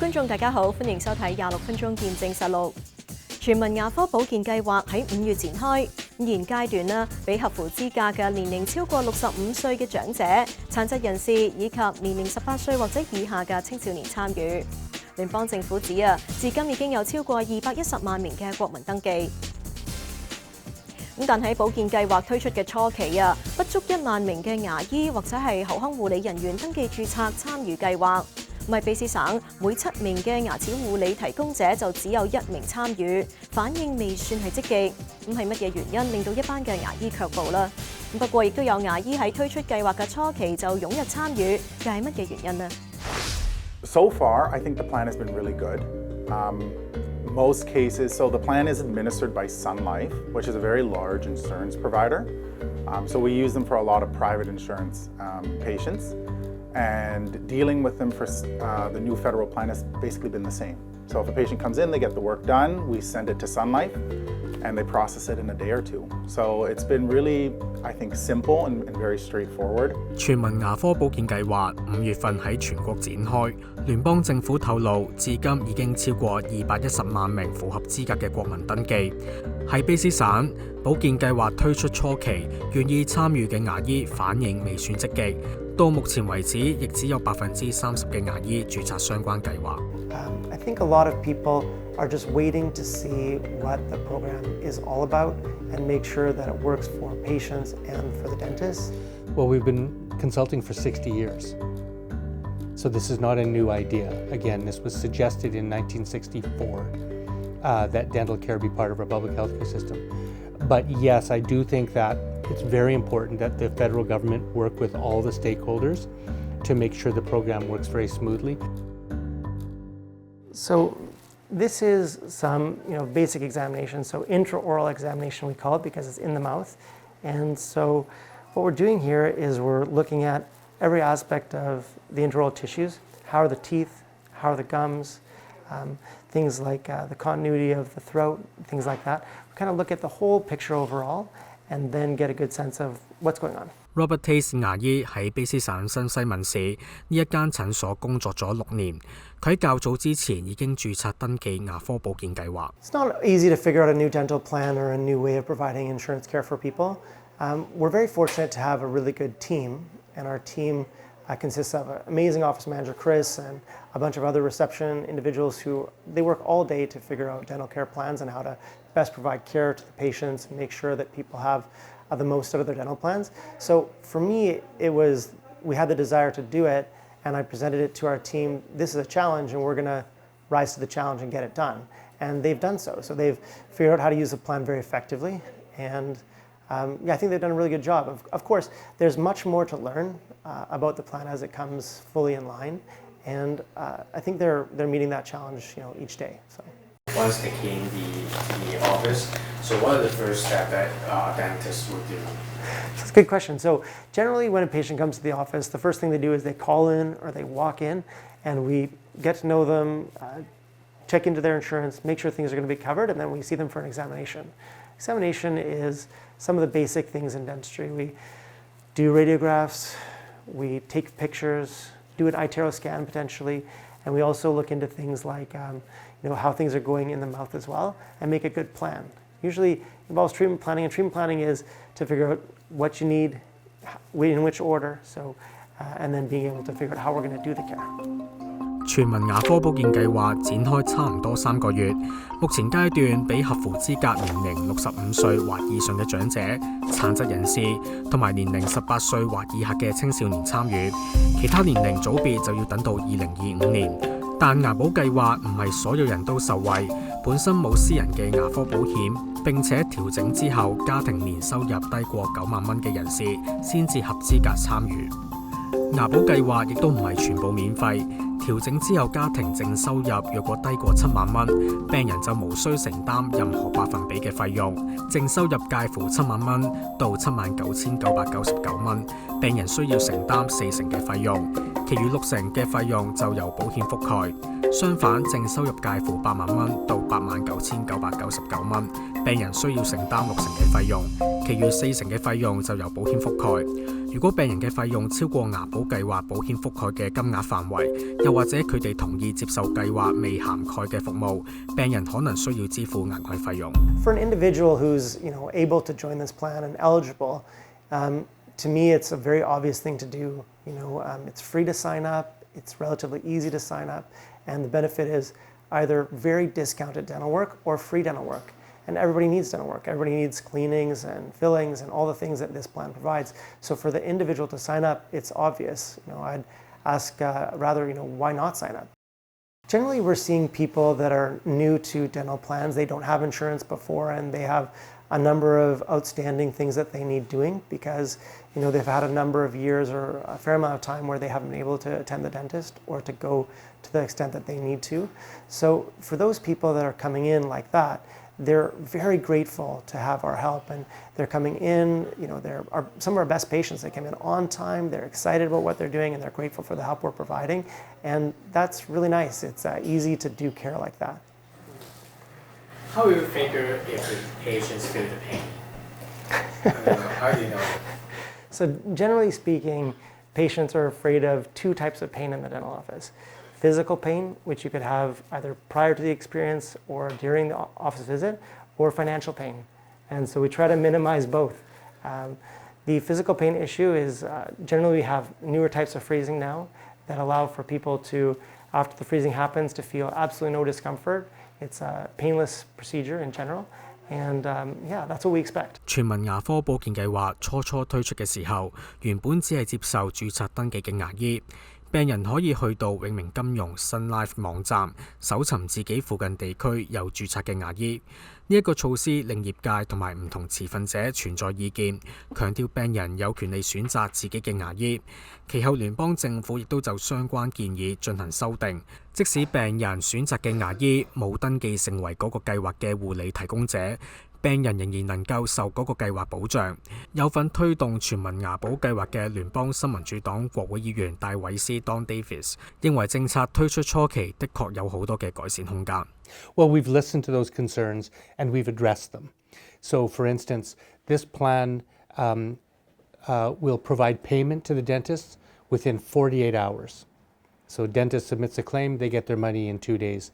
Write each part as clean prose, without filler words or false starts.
位觀眾大家好，歡迎收睇26分鐘見證實錄。全民牙科保健計劃喺5月展開，現階段呢，俾合乎資格嘅年齡超過65歲嘅長者、殘疾人士以及年齡18歲或者以下嘅青少年參與。聯邦政府指至今已經有超過210萬名嘅國民登記。但喺保健計劃推出嘅初期不足1萬名嘅牙醫或者係口腔護理人員登記註冊參與計劃。咪卑斯省每7名嘅牙齒護理提供者就只有1名參與，反應未算係積極。咁係乜嘢原因令到一班嘅牙醫卻步啦？不過亦都有牙醫喺推出計劃嘅初期就踴躍參與，又係乜嘢原因呢？ So far, I think the plan has been really good. Most cases, so the plan is administered by Sun Life, which is a very large insurance provider. So we use them for a lot of private insurance patients. And dealing with them for the new federal plan has basically been the same. So if a patient comes in, they get the work done, we send it to Sun Life, and they process it in a day or two. So it's been really, I think, simple and very straightforward. 全民牙科保健計劃5月份喺全國展開，聯邦政府透露，至今已經超過210萬名符合資格嘅國民登記。喺卑斯省，保健計劃推出初期，願意參與嘅牙醫反應未算積極。到目前為止，亦只有30%嘅牙醫註冊相關計劃。I think a lot of people are just waiting to see what the program is all about and make sure that it works for patients and for the dentists. Well, we've been consulting for 60 years. So this is not a new idea. Again, this was suggested in 1964 that dental care be part of our public healthcare system. But yes, I do think that it's very important that the federal government work with all the stakeholders to make sure the program works very smoothly. So this is some basic examination, so intraoral examination we call it because it's in the mouth. And so what we're doing here is we're looking at every aspect of the intraoral tissues. How are the teeth? How are the gums? Things like the continuity of the throat, things like that. We kind of look at the whole picture overall and then get a good sense of what's going on. Robert Tace 牙醫喺卑斯省新西敏市呢一間診所工作咗6年，佢喺較早之前已經註冊登記牙科保健計劃。It's not easy to figure out a new dental plan or a new way of providing insurance care for people. We're very fortunate to have a really good team, and our team consists of an amazing office manager, Chris, and a bunch of other reception individuals who they work all day to figure out dental care plans and how to best provide care to the patients and make sure that people have the most out of their dental plans. So for me, we had the desire to do it, and I presented it to our team. This is a challenge, and we're going to rise to the challenge and get it done. And they've done so. So they've figured out how to use the plan very effectively, and I think they've done a really good job. Of course, there's much more to learn about the plan as it comes fully in line, and I think they're meeting that challenge, each day. So. Once they came the office, so what are the first steps that dentists would do? That's a good question. So generally, when a patient comes to the office, the first thing they do is they call in or they walk in, and we get to know them, check into their insurance, make sure things are going to be covered, and then we see them for an examination. Examination is some of the basic things in dentistry. We do radiographs, we take pictures, do an iTero scan potentially, and we also look into things like how things are going in the mouth as well, and make a good plan. Usually it involves treatment planning, and treatment planning is to figure out what you need, in which order, and then being able to figure out how we're going to do the care. 全民牙科保健計劃展開差唔多3個月，目前階段俾合乎資格年齡65歲或以上嘅長者、殘疾人士同埋年齡18歲或以下嘅青少年參與，其他年齡組別就要等到2025年。但牙保計劃唔係所有人都受惠，本身冇私人嘅牙科保險，並且調整之後家庭年收入低過9萬蚊嘅人士先至合資格參與。牙保計劃亦都唔係全部免費。調整之後，家庭淨收入若果低過7萬蚊，病人就無需承擔任何百分比嘅費用。淨收入介乎7萬蚊到79,999蚊，病人需要承擔40%嘅費用，其餘60%嘅費用就由保險覆蓋。相反，淨收入介乎8萬蚊到89,999蚊，病人需要承擔60%嘅費用，其餘40%嘅費用就由保險覆蓋。如果病人嘅費用超過牙保計劃保險覆蓋嘅金額範圍，又或者佢哋同意接受計劃未涵蓋嘅服務，病人可能需要支付額外費用。For an individual who's able to join this plan and eligible, to me it's a very obvious thing to do. It's free to sign up, it's relatively easy to sign up, and the benefit is either very discounted dental work or free dental work. And everybody needs dental work. Everybody needs cleanings and fillings and all the things that this plan provides. So for the individual to sign up, it's obvious. I'd ask why not sign up? Generally, we're seeing people that are new to dental plans. They don't have insurance before, and they have a number of outstanding things that they need doing because they've had a number of years or a fair amount of time where they haven't been able to attend the dentist or to go to the extent that they need to. So for those people that are coming in like that, they're very grateful to have our help, and they're coming in, some of our best patients, they come in on time, they're excited about what they're doing, and they're grateful for the help we're providing, and that's really nice. It's easy to do care like that. How do you figure if the patients feel the pain? How do you know? So generally speaking, patients are afraid of two types of pain in the dental office. Physical pain, which you could have either prior to the experience or during the office visit, or financial pain. And so we try to minimize both. The physical pain issue is generally we have newer types of freezing now that allow for people to, after the freezing happens, to feel absolutely no discomfort. It's a painless procedure in general. And that's what we expect. 全民牙科保健計劃初推出嘅時候，原本只係接受註冊登記嘅牙醫。病人可以去到永明金融 Sun Life 網站搜尋自己附近地區有註冊嘅牙醫。呢一個措施令業界同埋唔同持份者存在意見，強調病人有權利選擇自己嘅牙醫。其後聯邦政府亦都就相關建議進行修訂，即使病人選擇嘅牙醫冇登記成為嗰個計劃嘅護理提供者，病人仍然能夠受嗰個計劃保障。有份推動全民牙保計劃嘅聯邦新民主黨國會議員戴維斯 Don Davis 認為政策推出初期的確有好多嘅改善空間。Well, we've listened to those concerns and we've addressed them. So, for instance, this plan will provide payment to the dentists within 48 hours. So, dentist submits a claim, they get their money in 2 days.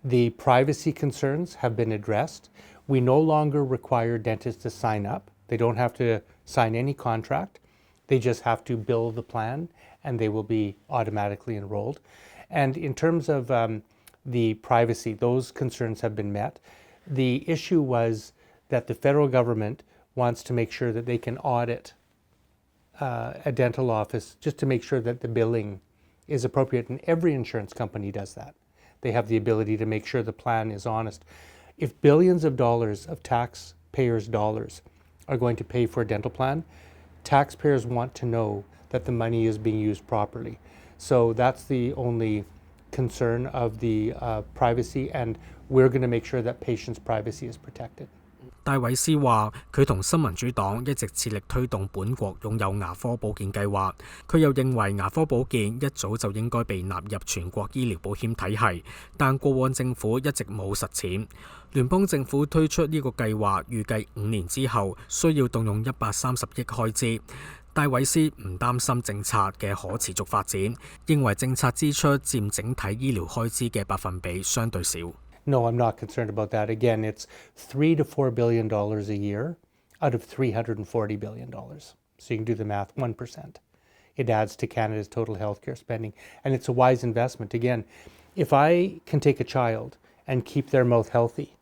The privacy concerns have been addressed. We no longer require dentists to sign up. They don't have to sign any contract. They just have to bill the plan and they will be automatically enrolled. And in terms of the privacy, those concerns have been met. The issue was that the federal government wants to make sure that they can audit a dental office just to make sure that the billing is appropriate, and every insurance company does that. They have the ability to make sure the plan is honest. If billions of dollars of taxpayers' dollars are going to pay for a dental plan, taxpayers want to know that the money is being used properly. So that's the only concern of the privacy, and we're going to make sure that patients' privacy is protected. 戴維斯話：佢同新民主黨一直致力推動本國擁有牙科保健計劃。佢又認為牙科保健一早就應該被納入全國醫療保險體系，但過往政府一直冇實踐。聯邦政府推出呢個計劃，預計5年之後需要動用130億開支。戴維斯唔擔心政策嘅可持續發展，認為政策支出佔整體醫療開支嘅百分比相對少。No, I'm not concerned about that. Again, it's $3 to $4 billion a year out of $340 billion. So you can do the math, 1%. It adds to Canada's total healthcare spending, and it's a wise investment. Again, if I can take a child and keep their mouth healthy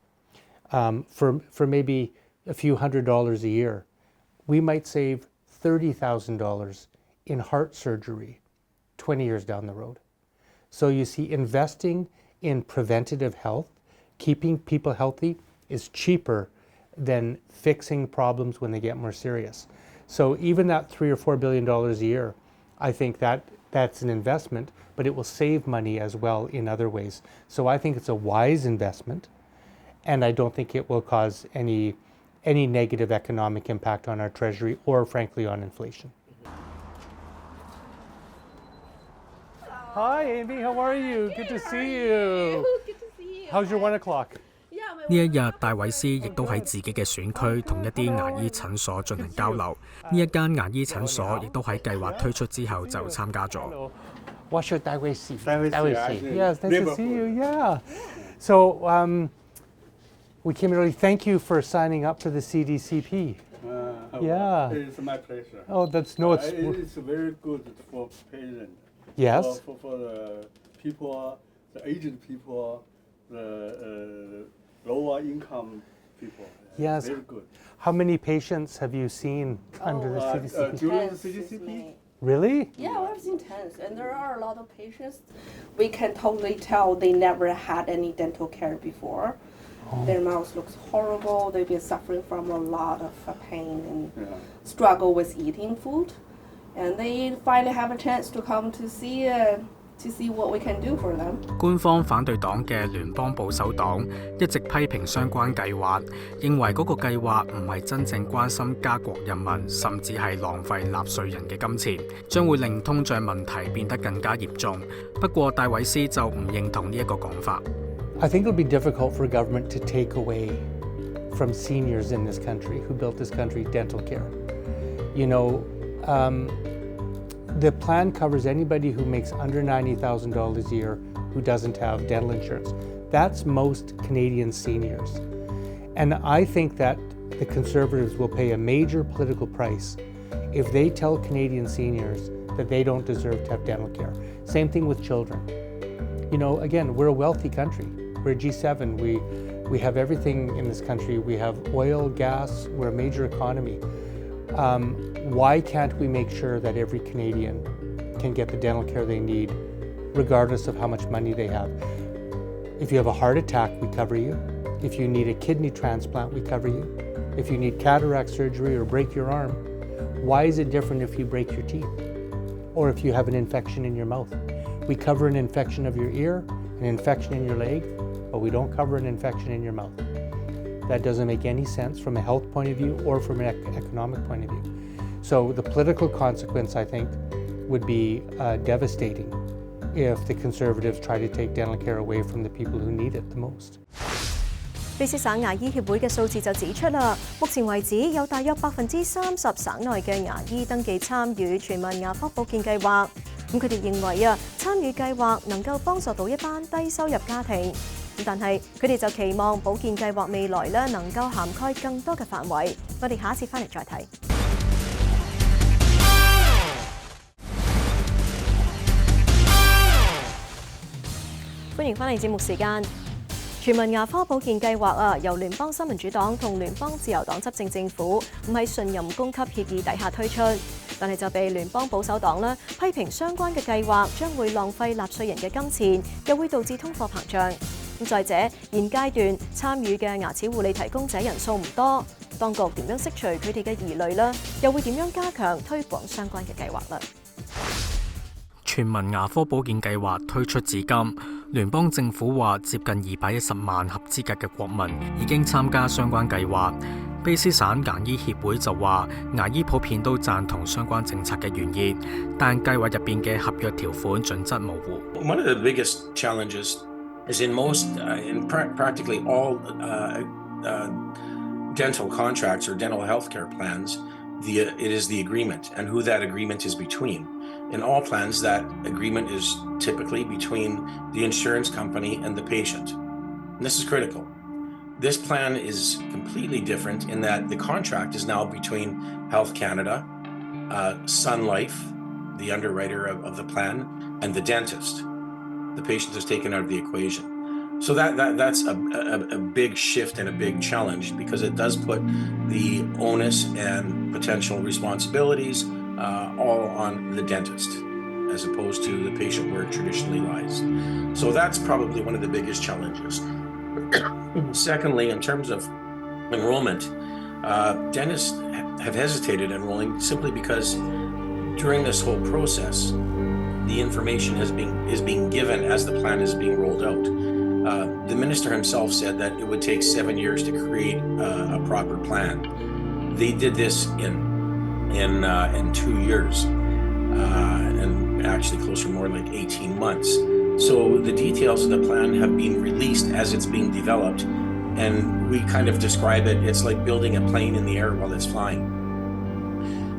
for maybe a few $100s a year, we might save $30,000 in heart surgery 20 years down the road. So you see, investing in preventative health, keeping people healthy, is cheaper than fixing problems when they get more serious. So even that $3 or $4 billion a year, I think that's an investment, but it will save money as well in other ways. So I think it's a wise investment, and I don't think it will cause any negative economic impact on our treasury or, frankly, on inflation. Hi, Amy. How are you? Good to see you. Good to see you. How's your 1 o'clock? Yeah, 呢一日，戴偉斯亦都喺自己嘅選區同一啲牙醫診所進行交流。呢一間牙醫診所亦都喺計劃推出之後就參加咗。What's your 戴偉斯? Yes, nice to see you. Yeah. So we came to really thank you for signing up for the CDCP. Yeah. It's my pleasure. Oh, it's very good for patients. Yes. For the people, the aged people, the lower income people. Yes. Very good. How many patients have you seen under the CDCP? During the CDCP? Really? Yeah, we've seen tons, and there are a lot of patients. We can totally tell they never had any dental care before. Their mouth looks horrible. They've been suffering from a lot of pain and struggle with eating food, and they finally have a chance to come to see what we can do for them. 官方反對黨嘅聯邦保守黨一直批評相關計劃，認為嗰個計劃唔係真正關心加國人民，甚至係浪費納稅人嘅金錢，將會令通脹問題變得更加嚴重。不過戴偉斯就唔認同呢一個講法。I think it'll be difficult for a government to take away from seniors in this country who built this country dental care. You know, the plan covers anybody who makes under $90,000 a year who doesn't have dental insurance. That's most Canadian seniors. And I think that the Conservatives will pay a major political price if they tell Canadian seniors that they don't deserve to have dental care. Same thing with children. You know, again, we're a wealthy country. We're a G7. We have everything in this country. We have oil, gas. We're a major economy. Why can't we make sure that every Canadian can get the dental care they need, regardless of how much money they have? If you have a heart attack, we cover you. If you need a kidney transplant, we cover you. If you need cataract surgery or break your arm, why is it different if you break your teeth? Or if you have an infection in your mouth? We cover an infection of your ear, an infection in your leg, but we don't cover an infection in your mouth. That doesn't make any sense from a health point of view or from an economic point of view. So the political consequence, I think, would be devastating if the Conservatives try to take dental care away from the people who need it the most. 卑詩省牙醫協會嘅數字就指出啦，目前為止有大約30%省內嘅牙醫登記參與全民牙科保健計劃。咁佢哋認為參與計劃能夠幫助到一班低收入家庭。但係佢哋就期望保健計劃未來能夠涵蓋更多嘅範圍。我哋下一次翻嚟再睇。歡迎翻嚟節目時間。全民牙科保健計劃由聯邦新民主黨同聯邦自由黨執政政府唔喺信任供給協議底下推出，但係就被聯邦保守黨批評相關嘅計劃將會浪費納稅人嘅金錢，又會導致通貨膨脹。再者，現階段參與嘅牙齒護理提供者人數唔多，當局點樣釋除佢哋嘅疑慮呢？又會點樣加強推廣相關嘅計劃呢？全民牙科保健計劃推出至今，聯邦政府話接近210萬合資格嘅國民已經參加相關計劃。卑詩省牙醫協會就話，牙醫普遍都贊同相關政策嘅原意，但計劃入邊嘅合約條款準則模糊。One of the biggest challenges is in practically all dental contracts or dental healthcare plans, it is the agreement and who that agreement is between. In all plans, that agreement is typically between the insurance company and the patient. And this is critical. This plan is completely different in that the contract is now between Health Canada, Sun Life, the underwriter of the plan, and the dentist. The patient is taken out of the equation. So that's a big shift and a big challenge because it does put the onus and potential responsibilities all on the dentist as opposed to the patient where it traditionally lies. So that's probably one of the biggest challenges. Secondly, in terms of enrollment, dentists have hesitated enrolling simply because during this whole process, the information is being given as the plan is being rolled out. The minister himself said that it would take 7 years to create a proper plan. They did this in 2 years, and actually closer, more like 18 months. So the details of the plan have been released as it's being developed, And we kind of describe it, it's like building a plane in the air while it's flying.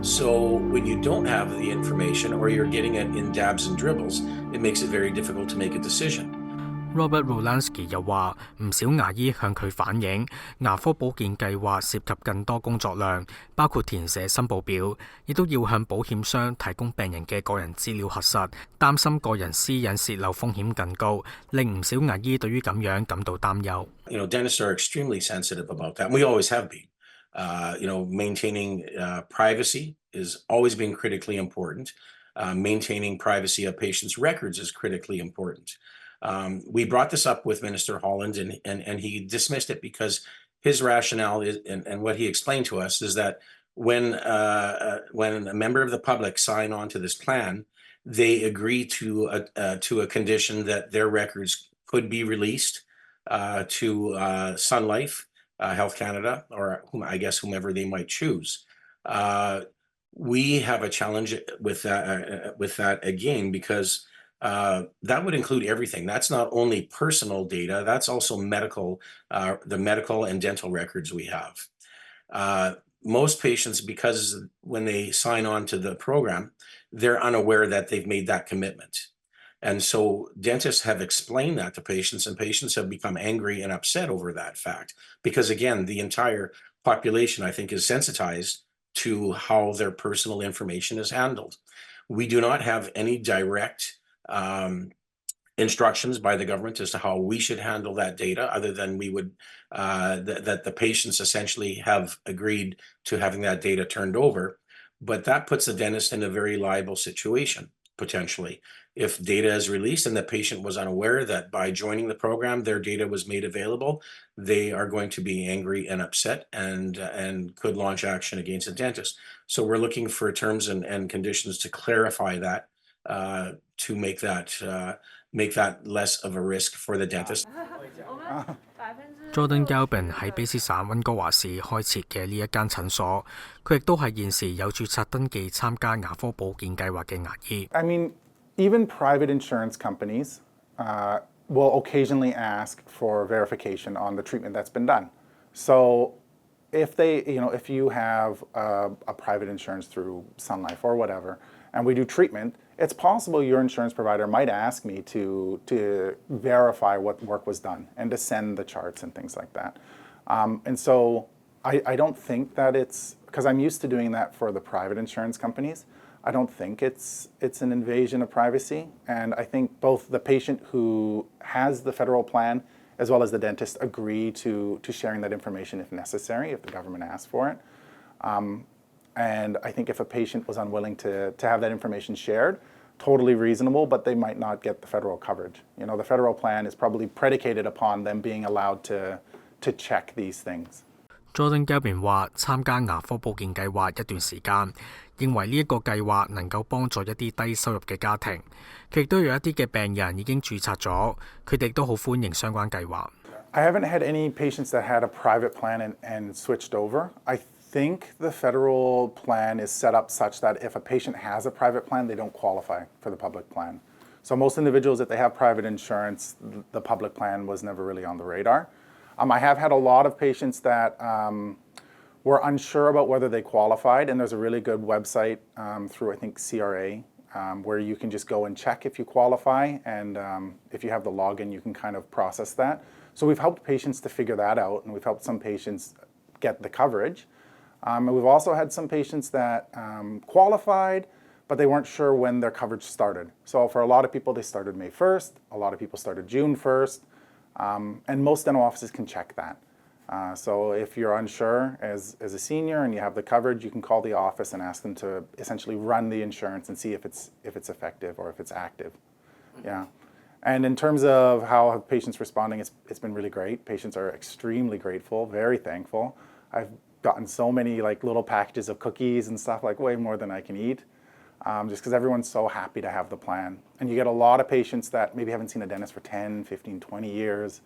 So when you don't have the information or you're getting it in dabs and dribbles, it makes it very difficult to make a decision.Robert Rolansky 又話，唔少牙醫向佢反映，牙科保健計劃涉及更多工作量，包括填寫申報表，亦都要向保險商提供病人嘅個人資料核實，擔心個人私隱泄漏風險更高，令唔少牙醫對於咁樣感到擔憂。Dentists are extremely sensitive about that. We always have been. Maintaining privacy is always been critically important. Maintaining privacy of patients' records is critically important.We brought this up with Minister Holland, and he dismissed it because his rationale is, and what he explained to us is that when a member of the public sign on to this plan, they agree to a condition that their records could be released to Sun Life, Health Canada, or whomever they might choose. We have a challenge with that again because.That would include everything. That's not only personal data, that's also the medical and dental records we have. Most patients, because when they sign on to the program, they're unaware that they've made that commitment. And so dentists have explained that to patients, and patients have become angry and upset over that fact. Because again, the entire population, I think, is sensitized to how their personal information is handled. We do not have any direct instructions by the government as to how we should handle that data, other than we would that the patients essentially have agreed to having that data turned over. But that puts the dentist in a very liable situation, potentially. If data is released and the patient was unaware that by joining the program, their data was made available, they are going to be angry and upset and could launch action against the dentist. So we're looking for terms and conditions to clarify that.To make that less of a risk for the dentist. Jordan Galpin 喺卑詩省溫哥華市開設嘅呢一間診所，佢亦都係現時有註冊登記參加牙科保健計劃嘅牙醫。I mean, even private insurance companies will occasionally ask for verification on the treatment that's been done. So if you have a private insurance through Sun Life or whatever, and we do treatment, it's possible your insurance provider might ask me to verify what work was done and to send the charts and things like that. And so I don't think that it's, because I'm used to doing that for the private insurance companies, I don't think it's an invasion of privacy. And I think both the patient who has the federal plan as well as the dentist agree to sharing that information if necessary, if the government asks for it. And I think if a patient was unwilling to have that information shared, totally reasonable, but they might not get the federal coverage. The federal plan is probably predicated upon them being allowed to check these things. Jordan Galpin 話：參加牙科保健計劃一段時間，認為呢一個計劃能夠幫助一啲低收入嘅家庭。佢亦都有一啲嘅病人已經註冊咗，佢哋都好歡迎相關計劃。I haven't had any patients that had a private plan and switched over. I think the federal plan is set up such that if a patient has a private plan, they don't qualify for the public plan. So most individuals, if they have private insurance, the public plan was never really on the radar. I have had a lot of patients that were unsure about whether they qualified, and there's a really good website through, I think, CRA, where you can just go and check if you qualify, and if you have the login, you can kind of process that. So we've helped patients to figure that out, and we've helped some patients get the coverage. And we've also had some patients that qualified, but they weren't sure when their coverage started. So for a lot of people, they started May 1st. A lot of people started June 1st. And most dental offices can check that. So if you're unsure as a senior and you have the coverage, you can call the office and ask them to essentially run the insurance and see if it's effective or if it's active. Yeah. And in terms of how have patients responding, it's been really great. Patients are extremely grateful, very thankful. I've gotten so many little packages of cookies and stuff, way more than I can eat, just because everyone's so happy to have the plan. And you get a lot of patients that maybe haven't seen a dentist for 10, 15, 20 years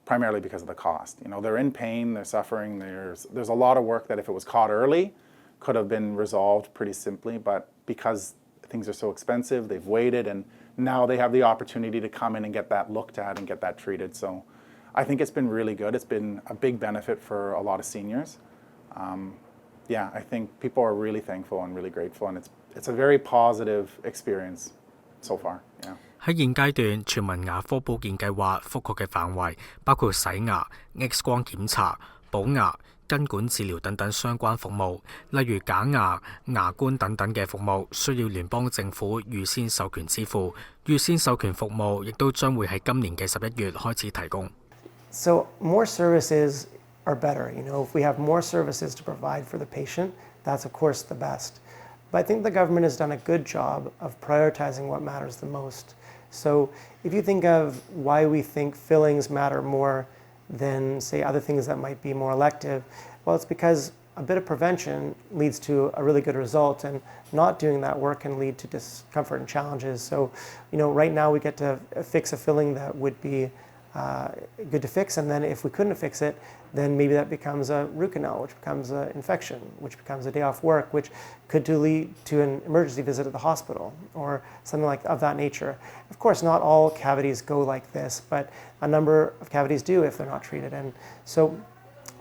primarily because of the cost. They're in pain, they're suffering, there's a lot of work that if it was caught early could have been resolved pretty simply, but because things are so expensive, they've waited, and now they have the opportunity to come in and get that looked at and get that treated. So I think it's been really good. It's been a big benefit for a lot of seniors. Yeah, I think people are really thankful and really grateful, and it's a very positive experience so far. Yeah. 喺現階段，全民牙科保健計劃覆蓋嘅範圍包括洗牙、X 光檢查、補牙、根管治療等等相關服務，例如假牙、牙冠等等嘅服務，需要聯邦政府預先授權支付。預先授權服務亦都將會喺今年嘅11月開始提供。So more services are better. You know, if we have more services to provide for the patient, that's of course the best. But I think the government has done a good job of prioritizing what matters the most. So if you think of why we think fillings matter more than, say, other things that might be more elective, well, it's because a bit of prevention leads to a really good result, and not doing that work can lead to discomfort and challenges. So, you know, right now we get to fix a filling that would be good to fix, and then if we couldn't fix it, then maybe that becomes a root canal, which becomes an infection, which becomes a day off work, which could lead to an emergency visit at the hospital or something like of that nature. Of course, not all cavities go like this, but a number of cavities do if they're not treated. And so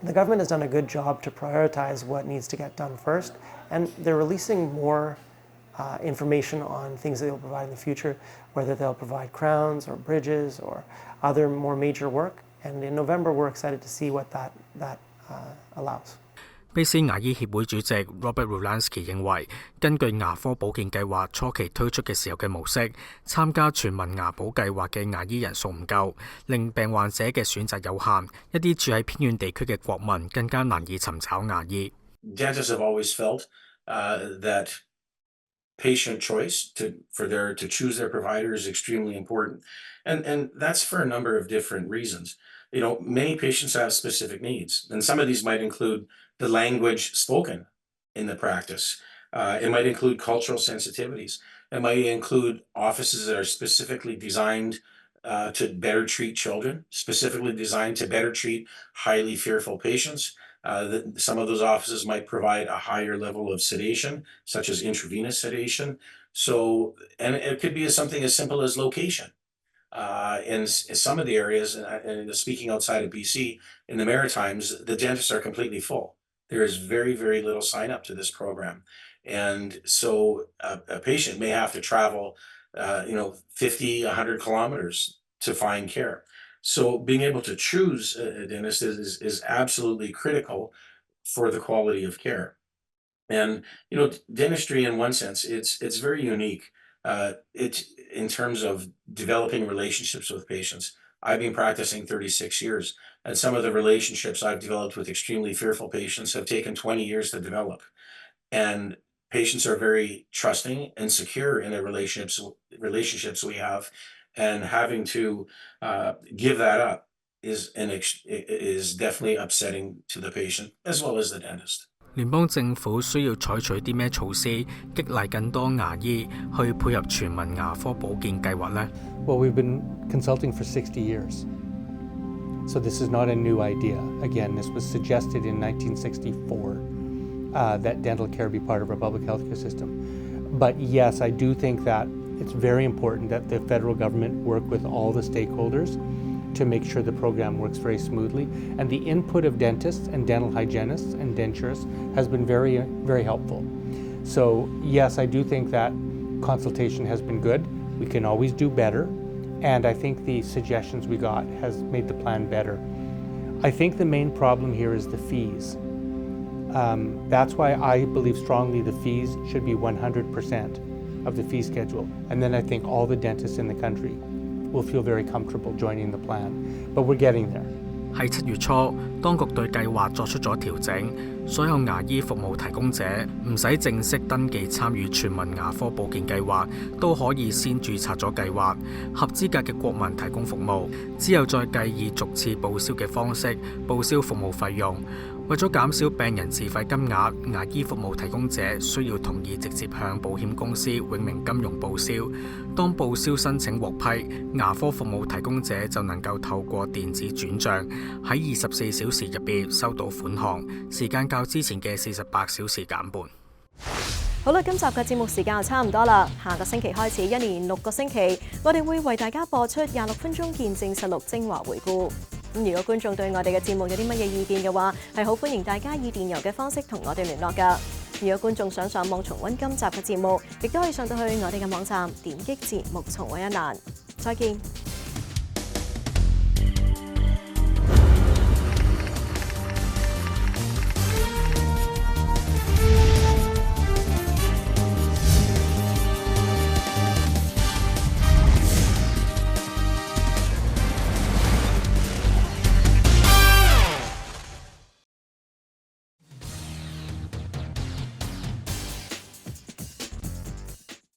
the government has done a good job to prioritize what needs to get done first, and they're releasing more information on things that they'll provide in the future, whether they'll provide crowns or bridges or other more major work. And in November, we're excited to see what that allows. 卑斯牙醫協會主席 Robert Rulansky 認為，根據牙科保健計劃初期推出嘅時候嘅模式，參加全民牙保計劃嘅牙醫人數唔夠，令病患者嘅選擇有限，一啲住喺偏遠地區嘅國民更加難以尋找牙醫。Dentists have always felt that patient choice to choose their provider is extremely important, and that's for a number of different reasons. You know, many patients have specific needs, and some of these might include the language spoken in the practice. It might include cultural sensitivities. It might include offices that are specifically designed to better treat children, specifically designed to better treat highly fearful patients. Some of those offices might provide a higher level of sedation, such as intravenous sedation. So, and it could be something as simple as location. In some of the areas, and speaking outside of BC, in the Maritimes, the dentists are completely full. There is very, very little sign up to this program. And so a patient may have to travel, 50, 100 kilometers to find care. So being able to choose a dentist is absolutely critical for the quality of care. And, you know, dentistry in one sense, it's very unique. It's in terms of developing relationships with patients. I've been practicing 36 years, and some of the relationships I've developed with extremely fearful patients have taken 20 years to develop. And patients are very trusting and secure in the relationships we have, and having to give that up is definitely upsetting to the patient as well as the dentist. 聯邦政府需要採取啲咩措施，激勵更多牙醫去配合全民牙科保健計劃呢？ Well, we've been consulting for 60 years. So this is not a new idea. Again, this was suggested in 1964 that dental care be part of our public health care system. But yes, I do think that it's very important that the federal government work with all the stakeholders to make sure the program works very smoothly. And the input of dentists and dental hygienists and denturists has been very, very helpful. So yes, I do think that consultation has been good. We can always do better. And I think the suggestions we got has made the plan better. I think the main problem here is the fees. That's why I believe strongly the fees should be 100% of the fee schedule. And then I think all the dentists in the country will feel very comfortable joining the plan. But we're getting there. 喺7月初，當局對計劃作出咗調整，所有牙醫服務提供者唔使正式登記參與全民牙科保健計劃，都可以先註冊咗計劃，合資格嘅國民提供服務，之後再計以逐次報銷嘅方式報銷服務費用。為咗減少病人自費金額，牙醫服務提供者需要同意直接向保險公司永明金融報銷。當報銷申請獲批，牙科服務提供者就能夠透過電子轉帳喺24小時入邊收到款項，時間較之前嘅48小時減半。好啦，今集嘅節目時間就差唔多啦。下個星期開始，一連6個星期，我哋會為大家播出26分鐘見證實錄精華回顧。如果觀眾對我哋嘅節目有啲乜嘢意見嘅話，係好歡迎大家以電郵嘅方式同我哋聯絡㗎。如果觀眾想上網重溫今集嘅節目，亦都可以上到去我哋嘅網站，點擊節目重溫一欄。再見。